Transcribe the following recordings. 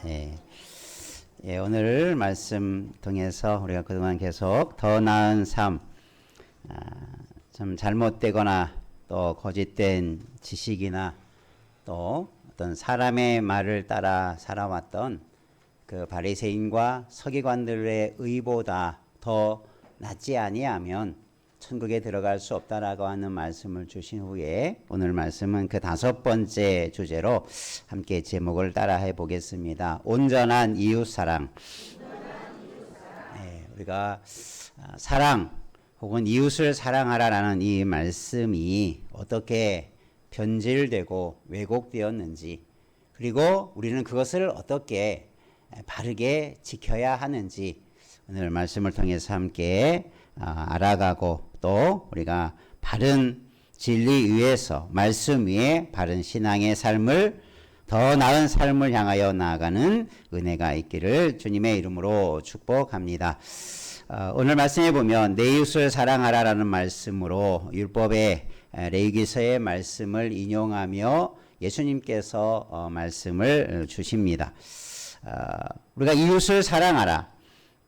예. 예, 오늘 말씀 통해서 우리가 그동안 계속 더 나은 삶, 좀 잘못되거나 또 거짓된 지식이나 또 어떤 사람의 말을 따라 살아왔던 그 바리새인과 서기관들의 의보다 더 낫지 아니하면 천국에 들어갈 수 없다라고 하는 말씀을 주신 후에 오늘 말씀은 그 5번째 주제로 함께 제목을 따라해 보겠습니다. 온전한 이웃사랑. 네, 우리가 사랑 혹은 이웃을 사랑하라라는 이 말씀이 어떻게 변질되고 왜곡되었는지, 그리고 우리는 그것을 어떻게 바르게 지켜야 하는지 오늘 말씀을 통해서 함께 알아가고 또 우리가 바른 진리 위에서 말씀 위에 바른 신앙의 삶을 더 나은 삶을 향하여 나아가는 은혜가 있기를 주님의 이름으로 축복합니다. 오늘 말씀에 보면 내 이웃을 사랑하라라는 말씀으로 율법의 레위기서의 말씀을 인용하며 예수님께서 말씀을 주십니다. 우리가 이웃을 사랑하라,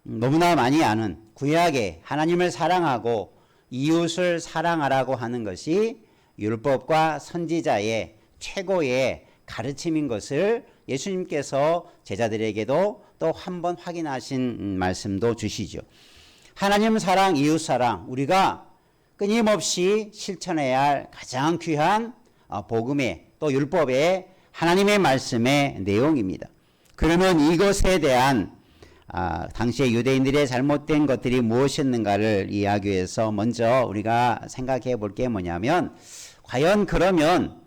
너무나 많이 아는 구약에 하나님을 사랑하고 이웃을 사랑하라고 하는 것이 율법과 선지자의 최고의 가르침인 것을 예수님께서 제자들에게도 또 한 번 확인하신 말씀도 주시죠. 하나님 사랑, 이웃 사랑, 우리가 끊임없이 실천해야 할 가장 귀한 복음의 또 율법의 하나님의 말씀의 내용입니다. 그러면 이것에 대한 당시의 유대인들의 잘못된 것들이 무엇이었는가를 이야기해서 먼저 우리가 생각해 볼 게 뭐냐면, 과연 그러면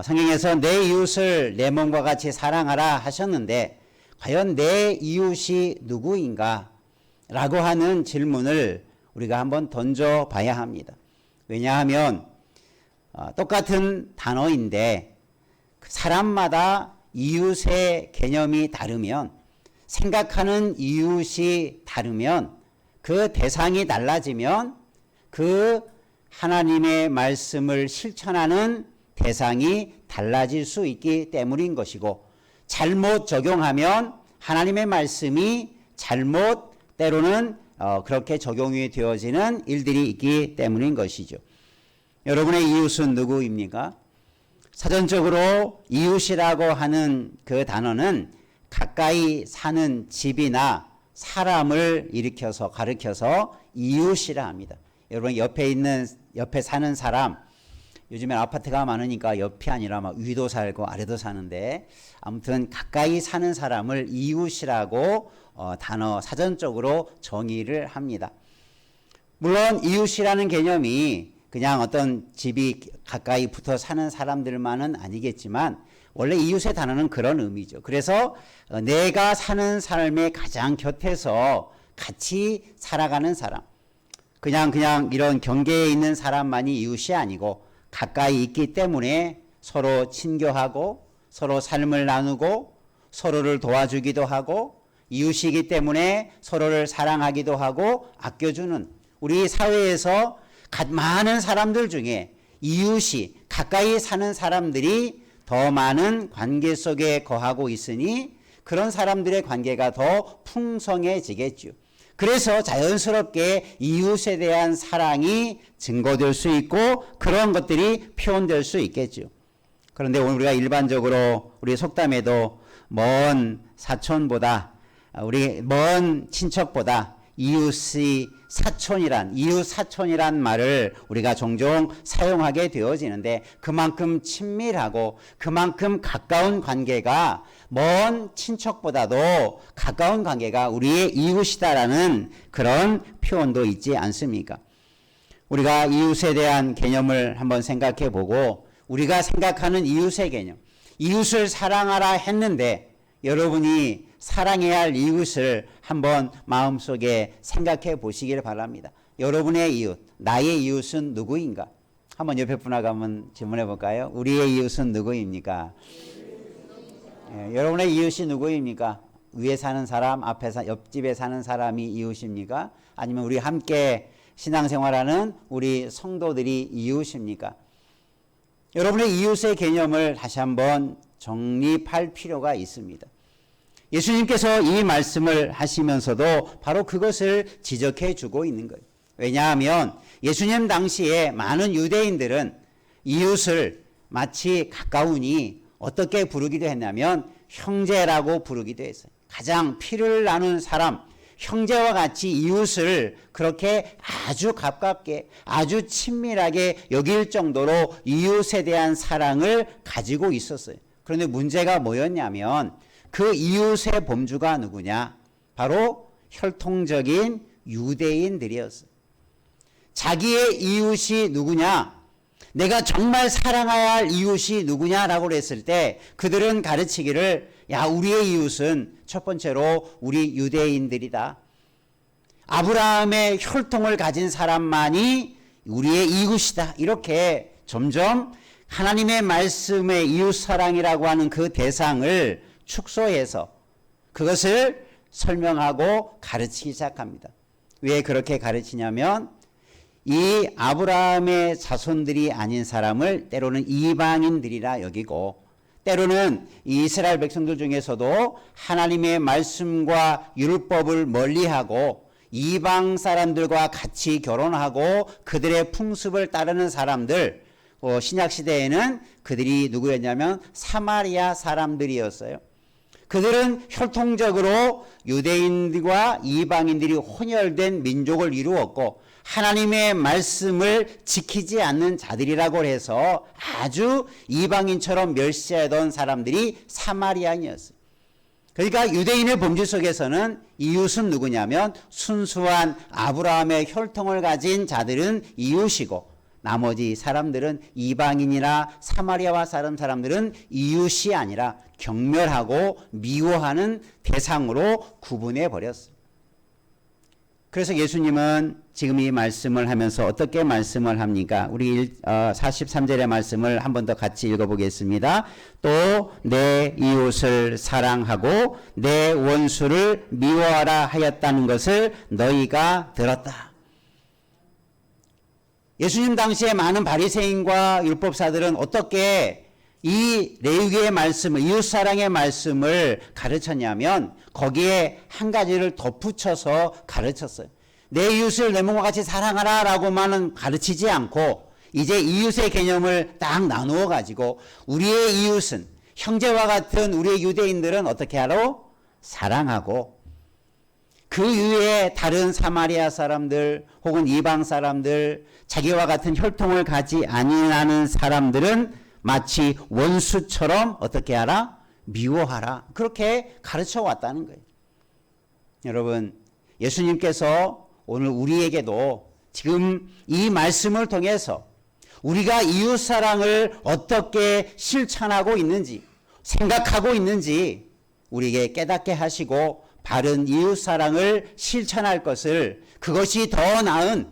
성경에서 내 이웃을 내 몸과 같이 사랑하라 하셨는데 과연 내 이웃이 누구인가 라고 하는 질문을 우리가 한번 던져 봐야 합니다. 왜냐하면 똑같은 단어인데 사람마다 이웃의 개념이 다르면, 생각하는 이웃이 다르면, 그 대상이 달라지면 그 하나님의 말씀을 실천하는 대상이 달라질 수 있기 때문인 것이고, 잘못 적용하면 하나님의 말씀이 잘못 때로는 그렇게 적용이 되어지는 일들이 있기 때문인 것이죠. 여러분의 이웃은 누구입니까? 사전적으로 이웃이라고 하는 그 단어는 가까이 사는 집이나 사람을 일으켜서 가르켜서 이웃이라 합니다. 여러분 옆에 사는 사람, 요즘엔 아파트가 많으니까 옆이 아니라 막 위도 살고 아래도 사는데, 아무튼 가까이 사는 사람을 이웃이라고 단어 사전적으로 정의를 합니다. 물론 이웃이라는 개념이 그냥 어떤 집이 가까이 붙어 사는 사람들만은 아니겠지만 원래 이웃의 단어는 그런 의미죠. 그래서 내가 사는 삶의 가장 곁에서 같이 살아가는 사람, 그냥 이런 경계에 있는 사람만이 이웃이 아니고 가까이 있기 때문에 서로 친교하고 서로 삶을 나누고 서로를 도와주기도 하고, 이웃이기 때문에 서로를 사랑하기도 하고 아껴주는, 우리 사회에서 많은 사람들 중에 이웃이 가까이 사는 사람들이 더 많은 관계 속에 거하고 있으니 그런 사람들의 관계가 더 풍성해지겠죠. 그래서 자연스럽게 이웃에 대한 사랑이 증거될 수 있고 그런 것들이 표현될 수 있겠죠. 그런데 오늘 우리가 일반적으로 우리 속담에도 먼 사촌보다, 우리 먼 친척보다 이웃 사촌이란 말을 우리가 종종 사용하게 되어지는데, 그만큼 친밀하고 그만큼 가까운 관계가, 먼 친척보다도 가까운 관계가 우리의 이웃이다라는 그런 표현도 있지 않습니까? 우리가 이웃에 대한 개념을 한번 생각해 보고, 우리가 생각하는 이웃의 개념, 이웃을 사랑하라 했는데 여러분이 사랑해야 할 이웃을 한번 마음속에 생각해 보시길 바랍니다. 여러분의 이웃, 나의 이웃은 누구인가? 한번 옆에 분하고 한번 질문해 볼까요? 우리의 이웃은 누구입니까? 여러분의 이웃이 누구입니까? 위에 사는 사람, 옆집에 사는 사람이 이웃입니까? 아니면 우리 함께 신앙생활하는 우리 성도들이 이웃입니까? 여러분의 이웃의 개념을 다시 한번 정립할 필요가 있습니다. 예수님께서 이 말씀을 하시면서도 바로 그것을 지적해 주고 있는 거예요. 왜냐하면 예수님 당시에 많은 유대인들은 이웃을 마치 가까우니 어떻게 부르기도 했냐면 형제라고 부르기도 했어요. 가장 피를 나눈 사람, 형제와 같이 이웃을 그렇게 아주 가깝게 아주 친밀하게 여길 정도로 이웃에 대한 사랑을 가지고 있었어요. 그런데 문제가 뭐였냐면 그 이웃의 범주가 누구냐? 바로 혈통적인 유대인들이었어요. 자기의 이웃이 누구냐? 내가 정말 사랑해야 할 이웃이 누구냐라고 했을 때 그들은 가르치기를 야, 우리의 이웃은 첫 번째로 우리 유대인들이다. 아브라함의 혈통을 가진 사람만이 우리의 이웃이다. 이렇게 점점 하나님의 말씀의 이웃사랑이라고 하는 그 대상을 축소해서 그것을 설명하고 가르치기 시작합니다. 왜 그렇게 가르치냐면 이 아브라함의 자손들이 아닌 사람을 때로는 이방인들이라 여기고 때로는 이스라엘 백성들 중에서도 하나님의 말씀과 율법을 멀리하고 이방 사람들과 같이 결혼하고 그들의 풍습을 따르는 사람들, 신약시대에는 그들이 누구였냐면 사마리아 사람들이었어요. 그들은 혈통적으로 유대인들과 이방인들이 혼혈된 민족을 이루었고 하나님의 말씀을 지키지 않는 자들이라고 해서 아주 이방인처럼 멸시하던 사람들이 사마리아인이었어요. 그러니까 유대인의 범주 속에서는 이웃은 누구냐면 순수한 아브라함의 혈통을 가진 자들은 이웃이고 나머지 사람들은 이방인이나 사마리아와 사람들은 이웃이 아니라 경멸하고 미워하는 대상으로 구분해 버렸어요. 그래서 예수님은 지금 이 말씀을 하면서 어떻게 말씀을 합니까? 우리 43절의 말씀을 한 번 더 같이 읽어보겠습니다. 또 내 이웃을 사랑하고 내 원수를 미워하라 하였다는 것을 너희가 들었다. 예수님 당시에 많은 바리새인과 율법사들은 어떻게 이 레위기의 말씀을 이웃사랑의 말씀을 가르쳤냐면 거기에 한 가지를 덧붙여서 가르쳤어요. 내 이웃을 내 몸과 같이 사랑하라 라고만은 가르치지 않고 이제 이웃의 개념을 딱 나누어 가지고 우리의 이웃은 형제와 같은 우리의 유대인들은 어떻게 하라? 사랑하고 그 이외에 다른 사마리아 사람들 혹은 이방 사람들 자기와 같은 혈통을 가지 아니하는 사람들은 마치 원수처럼 어떻게 하라? 미워하라. 그렇게 가르쳐 왔다는 거예요. 여러분, 예수님께서 오늘 우리에게도 지금 이 말씀을 통해서 우리가 이웃사랑을 어떻게 실천하고 있는지 생각하고 있는지 우리에게 깨닫게 하시고 바른 이웃사랑을 실천할 것을 그것이 더 나은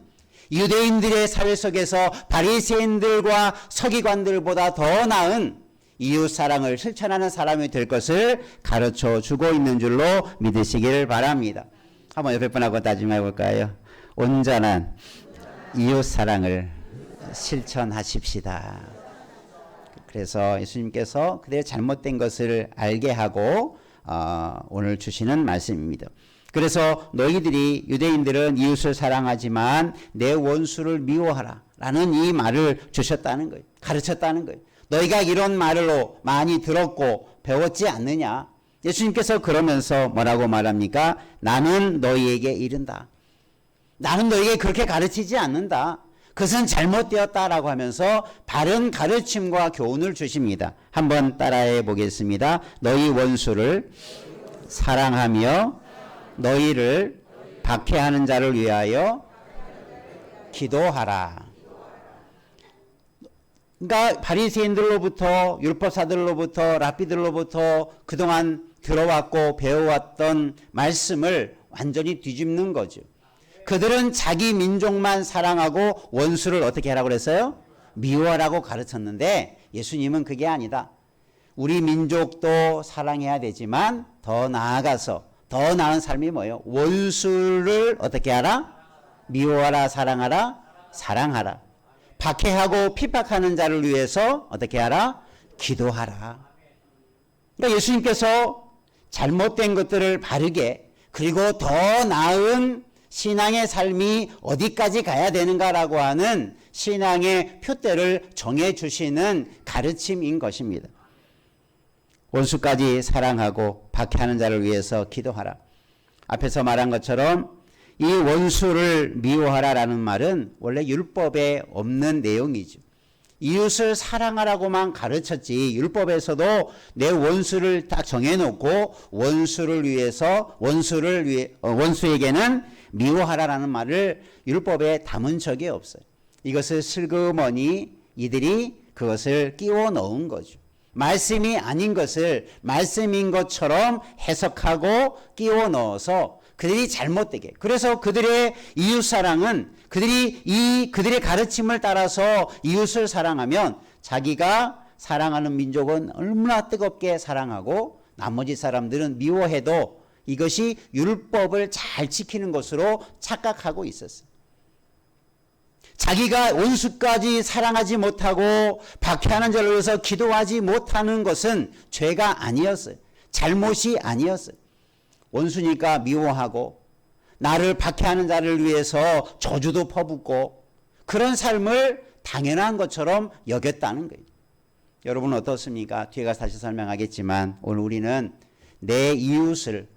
유대인들의 사회 속에서 바리새인들과 서기관들보다 더 나은 이웃사랑을 실천하는 사람이 될 것을 가르쳐 주고 있는 줄로 믿으시기를 바랍니다. 한번 옆에 분하고 따지며 볼까요? 온전한 이웃사랑을 실천하십시다. 그래서 예수님께서 그들의 잘못된 것을 알게 하고 오늘 주시는 말씀입니다. 그래서 너희들이 유대인들은 이웃을 사랑하지만 내 원수를 미워하라 라는 이 말을 주셨다는 거예요. 가르쳤다는 거예요. 너희가 이런 말로 많이 들었고 배웠지 않느냐. 예수님께서 그러면서 뭐라고 말합니까? 나는 너희에게 이른다. 나는 너희에게 그렇게 가르치지 않는다. 그것은 잘못되었다라고 하면서 바른 가르침과 교훈을 주십니다. 한번 따라해 보겠습니다. 너희 원수를 사랑하며 너희를 박해하는 자를 위하여 기도하라. 그러니까 바리새인들로부터 율법사들로부터 랍비들로부터 그동안 들어왔고 배워왔던 말씀을 완전히 뒤집는 거죠. 그들은 자기 민족만 사랑하고 원수를 어떻게 하라고 그랬어요? 미워하라고 가르쳤는데 예수님은 그게 아니다. 우리 민족도 사랑해야 되지만 더 나아가서 더 나은 삶이 뭐예요? 원수를 어떻게 하라? 미워하라, 사랑하라, 사랑하라. 박해하고 핍박하는 자를 위해서 어떻게 하라? 기도하라. 그러니까 예수님께서 잘못된 것들을 바르게, 그리고 더 나은 신앙의 삶이 어디까지 가야 되는가라고 하는 신앙의 표대를 정해주시는 가르침인 것입니다. 원수까지 사랑하고 박해하는 자를 위해서 기도하라. 앞에서 말한 것처럼 이 원수를 미워하라라는 말은 원래 율법에 없는 내용이죠. 이웃을 사랑하라고만 가르쳤지 율법에서도 내 원수를 딱 정해놓고 원수에게는 미워하라라는 말을 율법에 담은 적이 없어요. 이것을 슬그머니 이들이 그것을 끼워 넣은 거죠. 말씀이 아닌 것을 말씀인 것처럼 해석하고 끼워 넣어서 그들이 잘못되게, 그래서 그들의 이웃사랑은 그들의 가르침을 따라서 이웃을 사랑하면 자기가 사랑하는 민족은 얼마나 뜨겁게 사랑하고 나머지 사람들은 미워해도 이것이 율법을 잘 지키는 것으로 착각하고 있었어요. 자기가 원수까지 사랑하지 못하고 박해하는 자를 위해서 기도하지 못하는 것은 죄가 아니었어요. 잘못이 아니었어요. 원수니까 미워하고 나를 박해하는 자를 위해서 저주도 퍼붓고 그런 삶을 당연한 것처럼 여겼다는 거예요. 여러분 어떻습니까? 뒤에 가서 다시 설명하겠지만 오늘 우리는 내 이웃을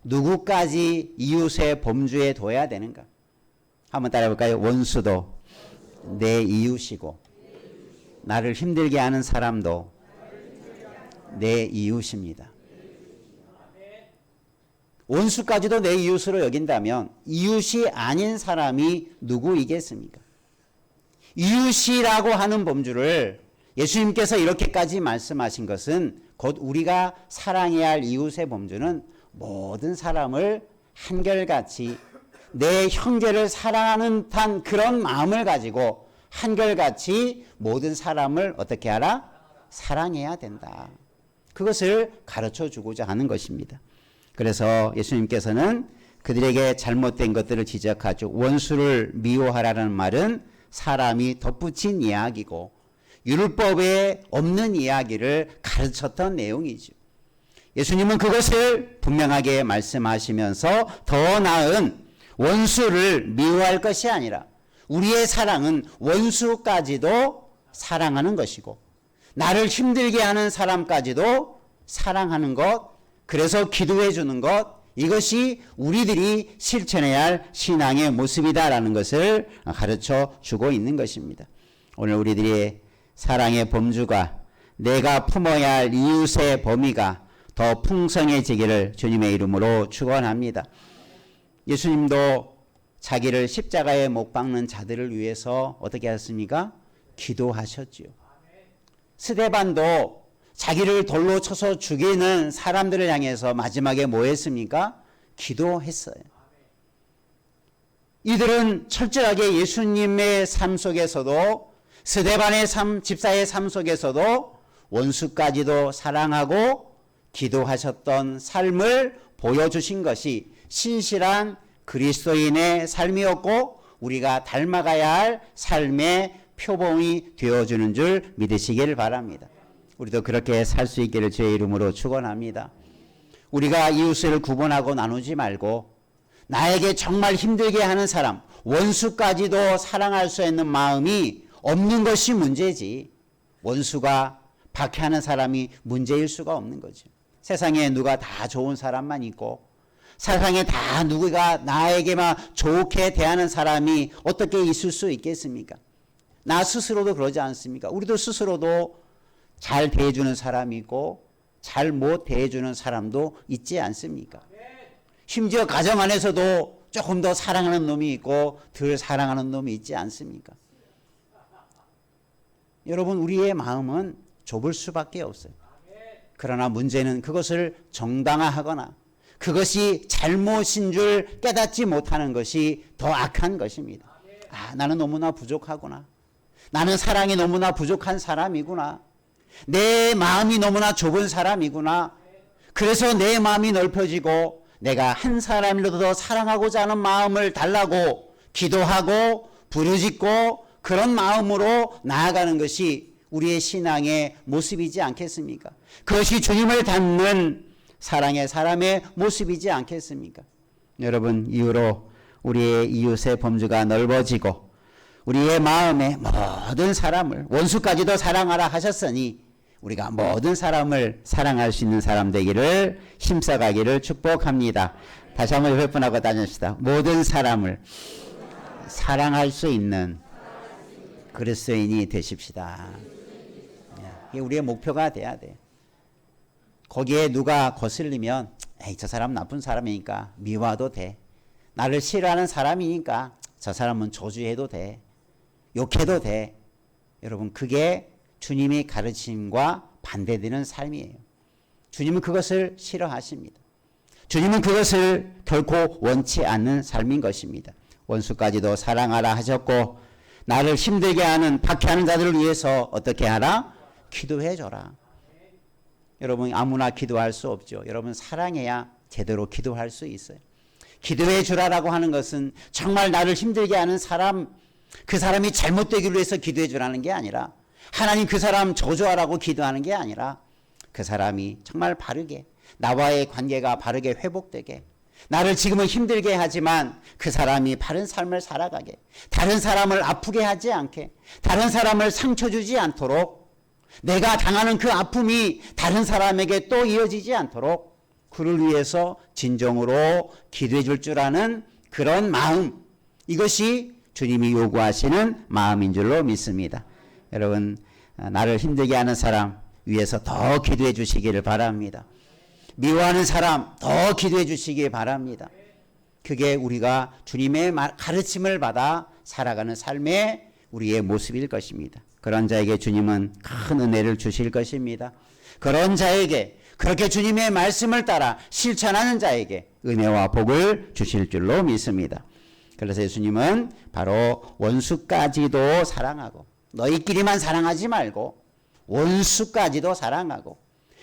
누구까지 이웃의 범주에 둬야 되는가? 한번 따라해 볼까요? 원수도 내 이웃이고 나를 힘들게 하는 사람도 내 이웃입니다. 원수까지도 내 이웃으로 여긴다면 이웃이 아닌 사람이 누구이겠습니까? 이웃이라고 하는 범주를 예수님께서 이렇게까지 말씀하신 것은 곧 우리가 사랑해야 할 이웃의 범주는 모든 사람을 한결같이 내 형제를 사랑하는 듯한 그런 마음을 가지고 한결같이 모든 사람을 어떻게 하라? 사랑해야 된다. 그것을 가르쳐 주고자 하는 것입니다. 그래서 예수님께서는 그들에게 잘못된 것들을 지적하죠. 원수를 미워하라는 말은 사람이 덧붙인 이야기고 율법에 없는 이야기를 가르쳤던 내용이죠. 예수님은 그것을 분명하게 말씀하시면서 더 나은 원수를 미워할 것이 아니라 우리의 사랑은 원수까지도 사랑하는 것이고 나를 힘들게 하는 사람까지도 사랑하는 것, 그래서 기도해 주는 것, 이것이 우리들이 실천해야 할 신앙의 모습이다라는 것을 가르쳐 주고 있는 것입니다. 오늘 우리들의 사랑의 범주가 내가 품어야 할 이웃의 범위가 더 풍성해지기를 주님의 이름으로 축원합니다. 예수님도 자기를 십자가에 못 박는 자들을 위해서 어떻게 하셨습니까? 기도하셨지요. 스데반도 자기를 돌로 쳐서 죽이는 사람들을 향해서 마지막에 뭐 했습니까? 기도했어요. 이들은 철저하게 예수님의 삶 속에서도 스데반의 삶, 집사의 삶 속에서도 원수까지도 사랑하고 기도하셨던 삶을 보여주신 것이 신실한 그리스도인의 삶이었고 우리가 닮아가야 할 삶의 표본이 되어주는 줄 믿으시기를 바랍니다. 우리도 그렇게 살 수 있기를 주의 이름으로 축원합니다. 우리가 이웃을 구분하고 나누지 말고 나에게 정말 힘들게 하는 사람, 원수까지도 사랑할 수 있는 마음이 없는 것이 문제지 원수가 박해하는 사람이 문제일 수가 없는 거죠. 세상에 누가 다 좋은 사람만 있고 세상에 다 누가 나에게만 좋게 대하는 사람이 어떻게 있을 수 있겠습니까? 나 스스로도 그러지 않습니까? 우리도 스스로도 잘 대해주는 사람이 있고 잘 못 대해주는 사람도 있지 않습니까? 심지어 가정 안에서도 조금 더 사랑하는 놈이 있고 덜 사랑하는 놈이 있지 않습니까? 여러분 우리의 마음은 좁을 수밖에 없어요. 그러나 문제는 그것을 정당화하거나 그것이 잘못인 줄 깨닫지 못하는 것이 더 악한 것입니다. 아, 나는 너무나 부족하구나. 나는 사랑이 너무나 부족한 사람이구나. 내 마음이 너무나 좁은 사람이구나. 그래서 내 마음이 넓혀지고 내가 한 사람이라도 더 사랑하고자 하는 마음을 달라고 기도하고 부르짖고 그런 마음으로 나아가는 것이 우리의 신앙의 모습이지 않겠습니까? 그것이 주님을 닮는 사랑의 사람의 모습이지 않겠습니까? 여러분, 이후로 우리의 이웃의 범주가 넓어지고 우리의 마음에 모든 사람을 원수까지도 사랑하라 하셨으니 우리가 모든 사람을 사랑할 수 있는 사람 되기를 힘써가기를 축복합니다. 다시 한번 몇 번 하고 다닙시다. 모든 사람을 사랑할 수 있는 그리스도인이 되십시다. 이게 우리의 목표가 돼야 돼. 거기에 누가 거슬리면 에이, 저 사람 나쁜 사람이니까 미워도 돼. 나를 싫어하는 사람이니까 저 사람은 저주해도 돼. 욕해도 돼. 여러분, 그게 주님의 가르침과 반대되는 삶이에요. 주님은 그것을 싫어하십니다. 주님은 그것을 결코 원치 않는 삶인 것입니다. 원수까지도 사랑하라 하셨고 나를 힘들게 하는 박해하는 자들을 위해서 어떻게 하라? 기도해 줘라. 여러분, 아무나 기도할 수 없죠. 여러분, 사랑해야 제대로 기도할 수 있어요. 기도해 주라라고 하는 것은 정말 나를 힘들게 하는 사람, 그 사람이 잘못되기를 위해서 기도해 주라는 게 아니라 하나님 그 사람 저주하라고 기도하는 게 아니라 그 사람이 정말 바르게 나와의 관계가 바르게 회복되게 나를 지금은 힘들게 하지만 그 사람이 바른 삶을 살아가게 다른 사람을 아프게 하지 않게 다른 사람을 상처 주지 않도록 내가 당하는 그 아픔이 다른 사람에게 또 이어지지 않도록 그를 위해서 진정으로 기도해 줄 줄 아는 그런 마음, 이것이 주님이 요구하시는 마음인 줄로 믿습니다. 여러분, 나를 힘들게 하는 사람 위해서 더 기도해 주시기를 바랍니다. 미워하는 사람 더 기도해 주시기 바랍니다. 그게 우리가 주님의 가르침을 받아 살아가는 삶의 우리의 모습일 것입니다. 그런 자에게 주님은 큰 은혜를 주실 것입니다. 그런 자에게 그렇게 주님의 말씀을 따라 실천하는 자에게 은혜와 복을 주실 줄로 믿습니다. 그래서 예수님은 바로 원수까지도 사랑하고 너희끼리만 사랑하지 말고 원수까지도 사랑하고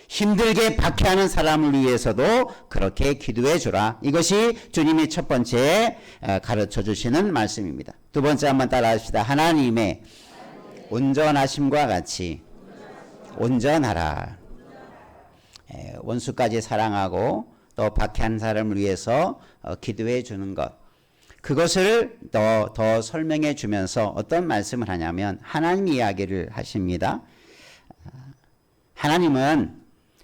힘들게 박해하는 사람을 위해서도 그렇게 기도해 주라. 이것이 주님이 첫 번째 가르쳐 주시는 말씀입니다. 두 번째 한번 따라 합시다. 하나님의 온전하심과 같이 온전하라. 원수까지 사랑하고 또 박해한 사람을 위해서 기도해 주는 것, 그것을 더 설명해 주면서 어떤 말씀을 하냐면 하나님 이야기를 하십니다. 하나님은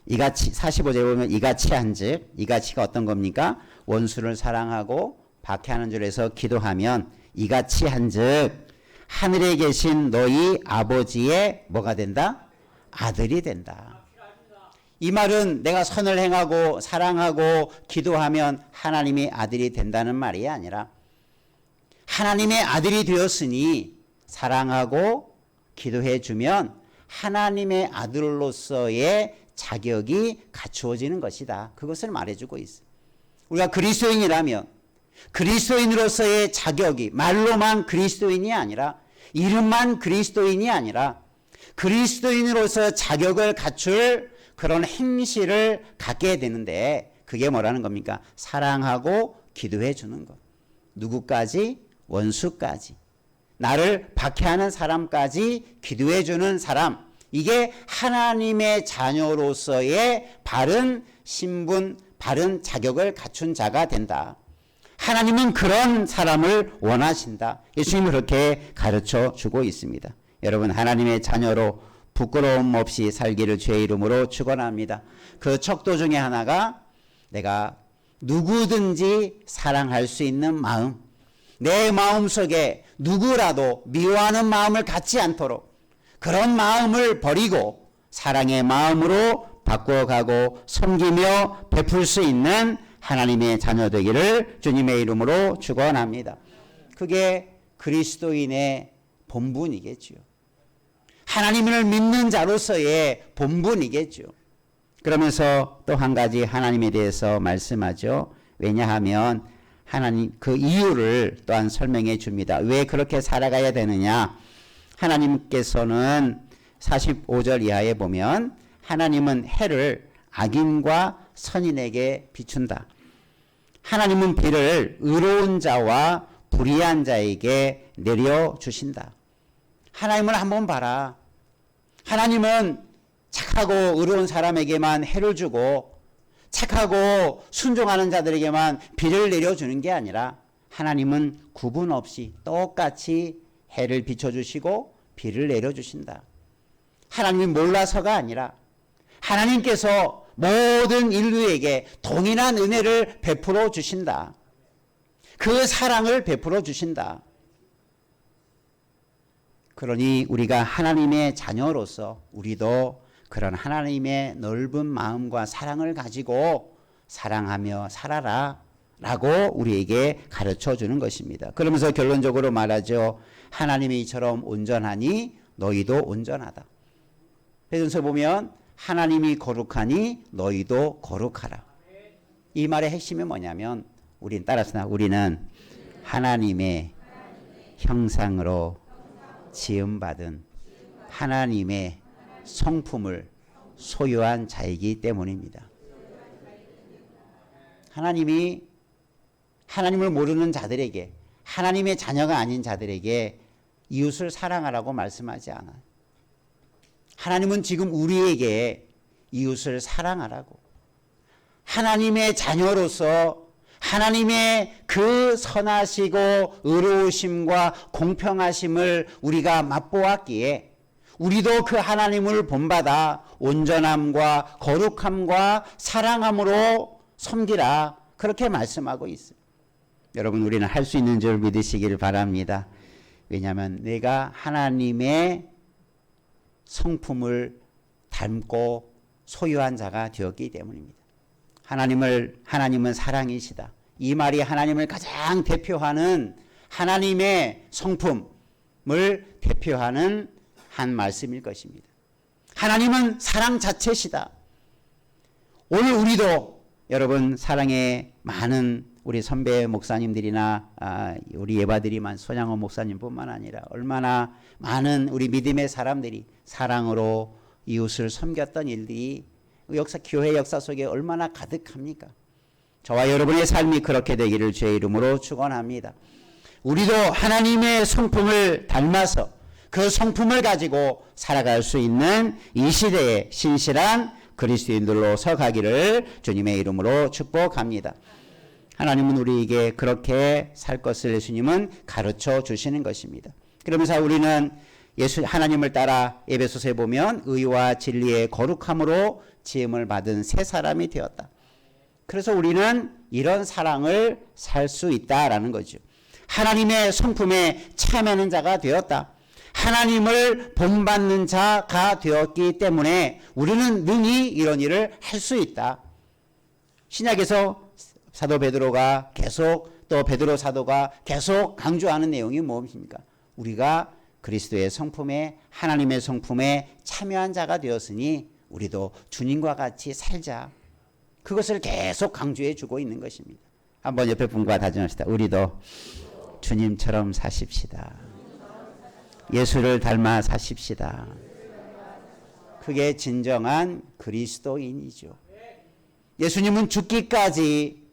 이같이 45절에 보면 이같이 한즉, 이같이가 어떤 겁니까? 원수를 사랑하고 박해하는 줄에서 기도하면 이같이 한즉 하늘에 계신 너희 아버지의 뭐가 된다? 아들이 된다. 이 말은 내가 선을 행하고 사랑하고 기도하면 하나님의 아들이 된다는 말이 아니라 하나님의 아들이 되었으니 사랑하고 기도해 주면 하나님의 아들로서의 자격이 갖추어지는 것이다. 그것을 말해주고 있어요. 우리가 그리스도인이라면 그리스도인으로서의 자격이 말로만 그리스도인이 아니라 이름만 그리스도인이 아니라 그리스도인으로서 자격을 갖출 그런 행실을 갖게 되는데 그게 뭐라는 겁니까? 사랑하고 기도해 주는 것. 누구까지? 원수까지. 나를 박해하는 사람까지 기도해 주는 사람. 이게 하나님의 자녀로서의 바른 신분, 바른 자격을 갖춘 자가 된다. 하나님은 그런 사람을 원하신다. 예수님은 그렇게 가르쳐 주고 있습니다. 여러분, 하나님의 자녀로 부끄러움 없이 살기를 주의 이름으로 축원합니다. 그 척도 중에 하나가 내가 누구든지 사랑할 수 있는 마음, 내 마음속에 누구라도 미워하는 마음을 갖지 않도록 그런 마음을 버리고 사랑의 마음으로 바꿔가고 섬기며 베풀 수 있는 하나님의 자녀 되기를 주님의 이름으로 축원합니다. 그게 그리스도인의 본분이겠지요. 하나님을 믿는 자로서의 본분이겠죠. 그러면서 또 한 가지 하나님에 대해서 말씀하죠. 왜냐하면 하나님 그 이유를 또한 설명해 줍니다. 왜 그렇게 살아가야 되느냐? 하나님께서는 45절 이하에 보면 하나님은 해를 악인과 선인에게 비춘다. 하나님은 비를 의로운 자와 불의한 자에게 내려주신다. 하나님을 한번 봐라. 하나님은 착하고 의로운 사람에게만 해를 주고 착하고 순종하는 자들에게만 비를 내려주는 게 아니라 하나님은 구분 없이 똑같이 해를 비춰주시고 비를 내려주신다. 하나님이 몰라서가 아니라 하나님께서 모든 인류에게 동일한 은혜를 베풀어 주신다. 그 사랑을 베풀어 주신다. 그러니 우리가 하나님의 자녀로서 우리도 그런 하나님의 넓은 마음과 사랑을 가지고 사랑하며 살아라 라고 우리에게 가르쳐 주는 것입니다. 그러면서 결론적으로 말하죠. 하나님이 이처럼 온전하니 너희도 온전하다. 베드로서 보면 하나님이 거룩하니 너희도 거룩하라. 이 말의 핵심이 뭐냐면 우리는 하나님의 형상으로 지음받은 하나님의 성품을 소유한 자이기 때문입니다. 하나님이 하나님을 모르는 자들에게, 하나님의 자녀가 아닌 자들에게 이웃을 사랑하라고 말씀하지 않아요. 하나님은 지금 우리에게 이웃을 사랑하라고, 하나님의 자녀로서 하나님의 그 선하시고 의로우심과 공평하심을 우리가 맛보았기에 우리도 그 하나님을 본받아 온전함과 거룩함과 사랑함으로 섬기라, 그렇게 말씀하고 있어요. 여러분, 우리는 할 수 있는 줄 믿으시기를 바랍니다. 왜냐하면 내가 하나님의 성품을 닮고 소유한 자가 되었기 때문입니다. 하나님은 사랑이시다. 이 말이 하나님을 가장 대표하는 하나님의 성품을 대표하는 한 말씀일 것입니다. 하나님은 사랑 자체시다. 오늘 우리도 여러분 사랑의 많은 우리 선배 목사님들이나 우리 예바들이만 손양원 목사님뿐만 아니라 얼마나 많은 우리 믿음의 사람들이 사랑으로 이웃을 섬겼던 일들이 교회 역사 속에 얼마나 가득합니까? 저와 여러분의 삶이 그렇게 되기를 주의 이름으로 축원합니다. 우리도 하나님의 성품을 닮아서 그 성품을 가지고 살아갈 수 있는 이 시대에 신실한 그리스도인들로 서가기를 주님의 이름으로 축복합니다. 하나님은 우리에게 그렇게 살 것을 예수님은 가르쳐 주시는 것입니다. 그러면서 우리는 하나님을 따라 에베소서에 보면 의와 진리의 거룩함으로 지음을 받은 새 사람이 되었다. 그래서 우리는 이런 사랑을 살 수 있다라는 거죠. 하나님의 성품에 참여하는 자가 되었다. 하나님을 본받는 자가 되었기 때문에 우리는 능히 이런 일을 할 수 있다. 신약에서 사도 베드로가 계속, 또 베드로 사도가 계속 강조하는 내용이 무엇입니까? 우리가 그리스도의 성품에, 하나님의 성품에 참여한 자가 되었으니 우리도 주님과 같이 살자. 그것을 계속 강조해 주고 있는 것입니다. 한번 옆에 분과 다짐합시다. 우리도 주님처럼 사십시다. 예수를 닮아 사십시다. 그게 진정한 그리스도인이죠. 예수님은 죽기까지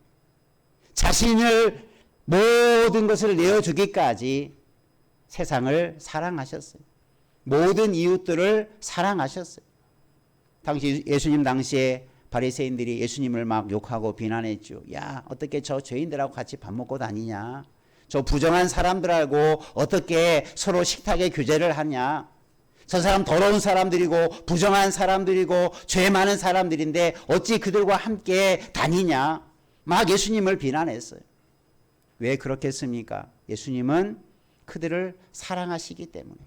자신을 모든 것을 내어주기까지 세상을 사랑하셨어요. 모든 이웃들을 사랑하셨어요. 예수님 당시에 바리새인들이 예수님을 막 욕하고 비난했죠. 야, 어떻게 저 죄인들하고 같이 밥 먹고 다니냐? 저 부정한 사람들하고 어떻게 서로 식탁에 교제를 하냐? 저 사람 더러운 사람들이고 부정한 사람들이고 죄 많은 사람들인데 어찌 그들과 함께 다니냐? 막 예수님을 비난했어요. 왜 그렇게 했습니까? 예수님은 그들을 사랑하시기 때문에,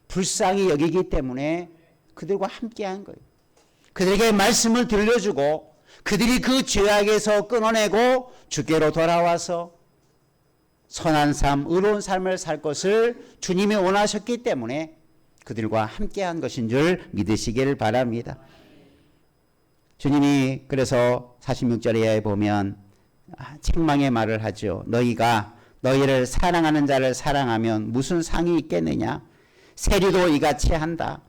불쌍히 여기기 때문에 그들과 함께한 거예요. 그들에게 말씀을 들려주고 그들이 그 죄악에서 끊어내고 주께로 돌아와서 선한 삶, 의로운 삶을 살 것을 주님이 원하셨기 때문에 그들과 함께한 것인 줄 믿으시길 바랍니다. 주님이 그래서 46절에 보면 책망의 말을 하죠. 너희가 너희를 사랑하는 자를 사랑하면 무슨 상이 있겠느냐? 세리도 이같이 한다.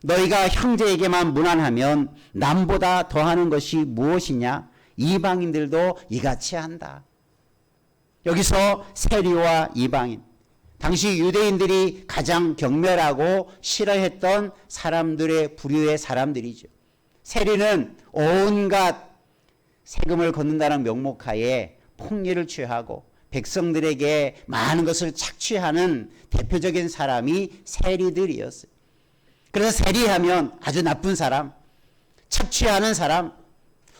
너희가 형제에게만 무난하면 남보다 더하는 것이 무엇이냐? 이방인들도 이같이 한다. 여기서 세리와 이방인, 당시 유대인들이 가장 경멸하고 싫어했던 사람들의 부류의 사람들이죠. 세리는 온갖 세금을 걷는다는 명목하에 폭리를 취하고 백성들에게 많은 것을 착취하는 대표적인 사람이 세리들이었어요. 그래서 세리하면 아주 나쁜 사람, 착취하는 사람,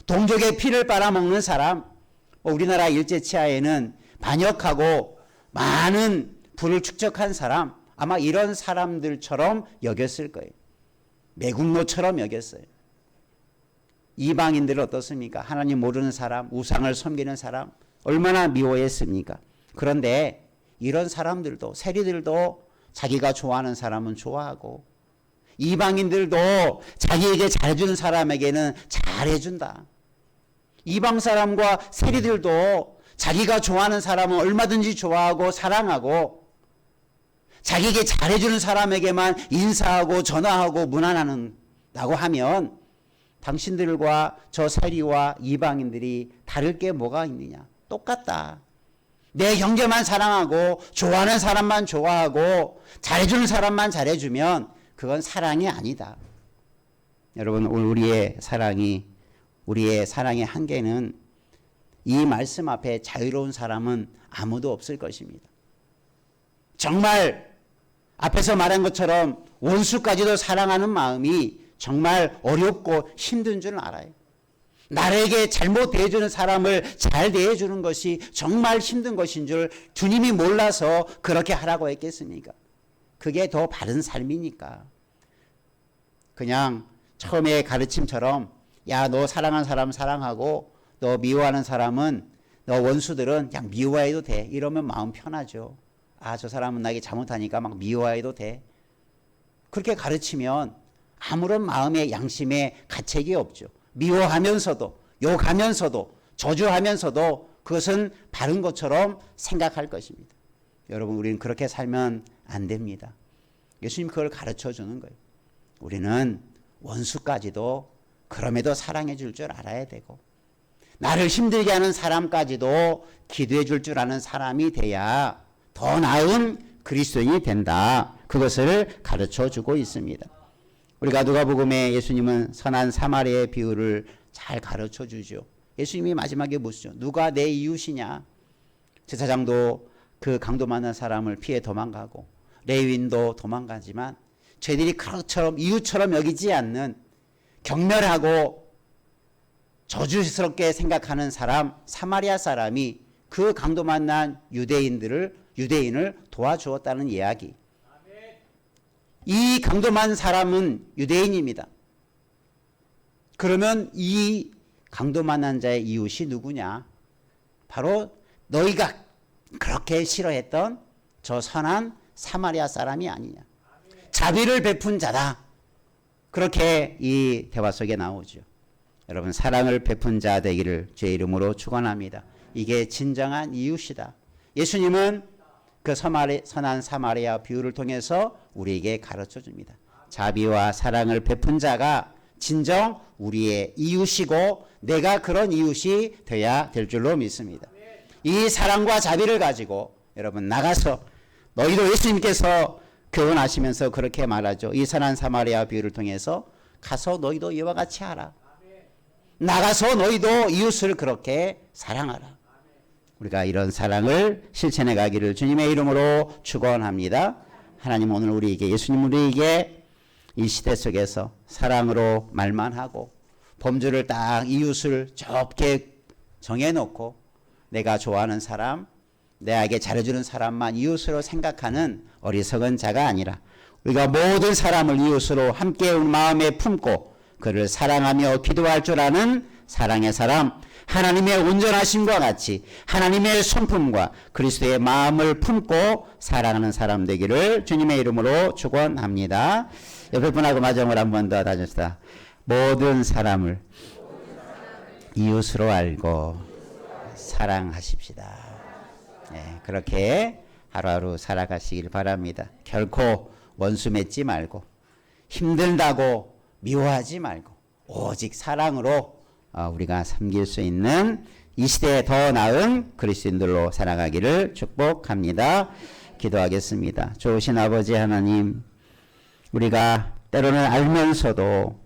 동족의 피를 빨아먹는 사람, 우리나라 일제치하에는 반역하고 많은 부를 축적한 사람, 아마 이런 사람들처럼 여겼을 거예요. 매국노처럼 여겼어요. 이방인들은 어떻습니까? 하나님 모르는 사람, 우상을 섬기는 사람, 얼마나 미워했습니까? 그런데 이런 사람들도, 세리들도 자기가 좋아하는 사람은 좋아하고, 이방인들도 자기에게 잘해주는 사람에게는 잘해준다. 이방 사람과 세리들도 자기가 좋아하는 사람은 얼마든지 좋아하고 사랑하고, 자기에게 잘해주는 사람에게만 인사하고 전화하고 문안한다고 하면 당신들과 저 세리와 이방인들이 다를 게 뭐가 있느냐? 똑같다. 내 형제만 사랑하고 좋아하는 사람만 좋아하고 잘해주는 사람만 잘해주면 그건 사랑이 아니다. 여러분, 우리의 사랑의 한계는 이 말씀 앞에 자유로운 사람은 아무도 없을 것입니다. 정말 앞에서 말한 것처럼 원수까지도 사랑하는 마음이 정말 어렵고 힘든 줄 알아요. 나에게 잘못 대해주는 사람을 잘 대해주는 것이 정말 힘든 것인 줄 주님이 몰라서 그렇게 하라고 했겠습니까? 그게 더 바른 삶이니까. 그냥 처음에 가르침처럼 야, 너 사랑하는 사람 사랑하고 너 미워하는 사람은, 너 원수들은 그냥 미워해도 돼. 이러면 마음 편하죠. 아, 저 사람은 나에게 잘못하니까 막 미워해도 돼. 그렇게 가르치면 아무런 마음의 양심에 가책이 없죠. 미워하면서도 욕하면서도 저주하면서도 그것은 바른 것처럼 생각할 것입니다. 여러분, 우리는 그렇게 살면 안 됩니다. 예수님 그걸 가르쳐 주는 거예요. 우리는 원수까지도 그럼에도 사랑해 줄 줄 알아야 되고, 나를 힘들게 하는 사람까지도 기도해 줄 줄 아는 사람이 돼야 더 나은 그리스도인이 된다. 그것을 가르쳐 주고 있습니다. 우리가 누가복음에 예수님은 선한 사마리아의 비유를 잘 가르쳐 주죠. 예수님이 마지막에 묻죠. 누가 내 이웃이냐? 제사장도 그 강도 만난 사람을 피해 도망가고 레위인도 도망가지만 저희들이 그처럼 이웃처럼 여기지 않는 경멸하고 저주스럽게 생각하는 사람, 사마리아 사람이 그 강도 만난 유대인을 도와주었다는 이야기. 이 강도 만난 사람은 유대인입니다. 그러면 이 강도 만난 자의 이웃이 누구냐? 바로 너희가 그렇게 싫어했던 저 선한 사마리아 사람이 아니냐. 자비를 베푼 자다. 그렇게 이 대화 속에 나오죠. 여러분, 사랑을 베푼 자 되기를 주의 이름으로 축원합니다. 이게 진정한 이웃이다. 예수님은 그 선한 사마리아 비유를 통해서 우리에게 가르쳐 줍니다. 자비와 사랑을 베푼 자가 진정 우리의 이웃이고 내가 그런 이웃이 돼야 될 줄로 믿습니다. 이 사랑과 자비를 가지고 여러분 나가서, 너희도 예수님께서 교훈하시면서 그렇게 말하죠. 이 선한 사마리아 비유를 통해서 가서 너희도 이와 같이 하라. 나가서 너희도 이웃을 그렇게 사랑하라. 우리가 이런 사랑을 실천해 가기를 주님의 이름으로 축원합니다. 하나님, 오늘 우리에게, 예수님 우리에게 이 시대 속에서 사랑으로 말만 하고 범주를 딱 이웃을 좁게 정해놓고 내가 좋아하는 사람, 내에게 잘해주는 사람만 이웃으로 생각하는 어리석은 자가 아니라 우리가 모든 사람을 이웃으로 함께 마음에 품고 그를 사랑하며 기도할 줄 아는 사랑의 사람, 하나님의 온전하심과 같이 하나님의 손품과 그리스도의 마음을 품고 사랑하는 사람 되기를 주님의 이름으로 축원합니다. 옆에 분하고 마지막으로 한 번 더 다집시다. 모든 사람을 이웃으로 알고 사랑하십시다. 네, 그렇게 하루하루 살아가시길 바랍니다. 결코 원수 맺지 말고 힘들다고 미워하지 말고 오직 사랑으로 우리가 섬길 수 있는 이 시대에 더 나은 그리스도인들로 살아가기를 축복합니다. 기도하겠습니다. 좋으신 아버지 하나님, 우리가 때로는 알면서도